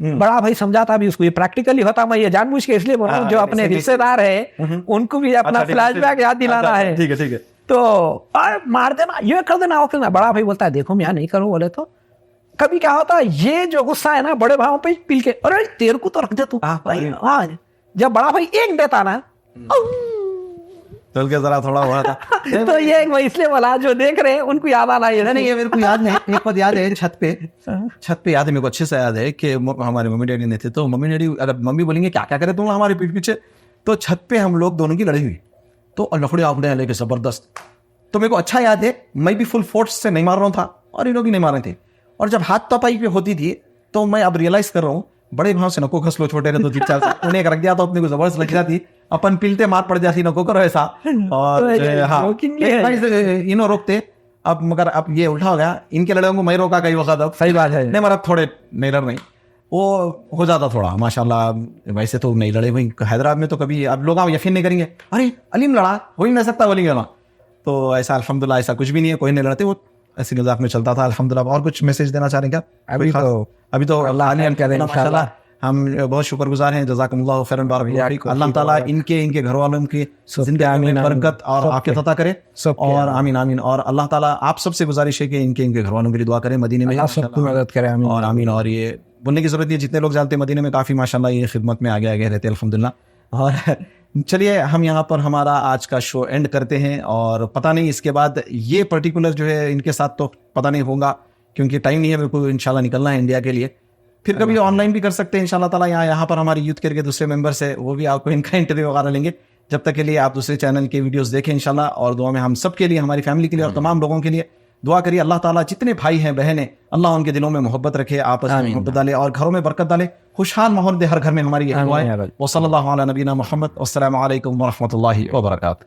बड़ा भाई समझाता भी उसको, ये प्रैक्टिकली होता, मैं ये जानबूझ के इसलिए बोल रहा हूँ, जो अपने रिश्तेदार है उनको भी अपना फ्लैशबैक याद दिलाना है, ठीक है, तो मार देना, ये कर देना, वो करना, बड़ा भाई बोलता है देखो मैं नहीं करूँ, बोले तो कभी क्या होता है, ये जो गुस्सा है ना बड़े भाइयों पे पिल के, अरे तेरे को तो रख दे तू, जब बड़ा भाई एक देता ना, चल के जरा थोड़ा हुआ था। तो ये वो इसलिए बोला जो देख रहे हैं उनको याद आना ये नहीं, ये मेरे को याद नहीं, एक बात याद है, छत पे याद है मेरे को अच्छे से याद है कि हमारे मम्मी डैडी ने थे, तो मम्मी डैडी अगर मम्मी बोलेंगे क्या क्या करे तुम हमारे पीठ पीछे, तो छत पे हम लोग दोनों की लड़ाई हुई, तो लफड़े आपड़े लेके जबरदस्त। तो मेरे को अच्छा याद है, मैं भी फुल फोर्स से नहीं मार रहा था और इन लोग भी नहीं मार रहे थे, और जब हाथ तपाई पे होती थी तो मैं अब रियलाइज कर रहा हूँ बड़े भाव से नको खस लो, छोटे रहे तो 3-4 साल उन्हें रख दिया तो अपने को जबरदस्त लग जाती, अपन पिलते मार पड़ जाती नको करो ऐसा। और इन्हों रोकते, अब मगर अब ये उल्टा हो गया, इनके लड़कों को मैं रोका कई वक्त, अब सही बात है। नहीं मगर थोड़े नहीं लड़ रही, वो हो जाता थोड़ा माशाल्लाह। वैसे तो नहीं लड़े भाई, हैदराबाद में तो कभी अब लोग यकीन नहीं करेंगे, अरे अलीम लड़ा हो ही नहीं सकता बोलेंगे ना, तो ऐसा अल्हम्दुलिल्लाह ऐसा कुछ भी नहीं है, कोई नहीं लड़ते, वो ऐसी मजाक में चलता था अल्हम्दुलिल्लाह। और कुछ मैसेज देना चाह रहे हैं क्या? अभी तो अल्लाह माशाल्लाह हम बहुत शुक्रगुजार हैं, जज़ाकुमुल्लाह खैरन बारक, अल्लाह ताला इनके घर वालों की जिंदगी में बरकत और आफियत अता करे, और आमीन आमीन। और अल्लाह ताला आप सबसे गुजारिश है कि इनके घर वालों के लिए दुआ करें, मदीने में सबकी मदद करे, आमीन और आमीन। और ये बोलने की जरूरत नहीं, जितने लोग जानते हैं मदीने में काफी माशाल्लाह ये खिदमत में आगे आगे रहते हैं अल्हम्दुलिल्लाह। और चलिए हम यहाँ पर हमारा आज का शो एंड करते हैं, और पता नहीं इसके बाद ये पर्टिकुलर जो है इनके साथ तो पता नहीं होगा, क्योंकि टाइम नहीं है मेरे को इंशाल्लाह निकलना है इंडिया के लिए, फिर कभी ऑनलाइन भी कर सकते हैं इंशाल्लाह ताला। यहाँ पर हमारे यूथ केयर के दूसरे मेंबर्स है, वो भी आपको इनका इंटरव्यू वगैरह लेंगे। जब तक के लिए आप दूसरे चैनल के वीडियोस देखें इंशाल्लाह, और दुआ में हम सब के लिए, हमारी फैमिली के लिए और तमाम लोगों के लिए दुआ करिए। अल्लाह ताला जितने भाई हैं बहन हैं, अल्लाह उनके दिलों में मोहब्बत रखे, आपस में मोहब्बत डाले और घरों में बरकत डाले, खुशहाल माहौल दे हर घर में, हमारी दुआ है। वसल्लल्लाहु अला नबीना मुहम्मद, अस्सलामु अलैकुम व रहमतुल्लाहि व बरकातहू।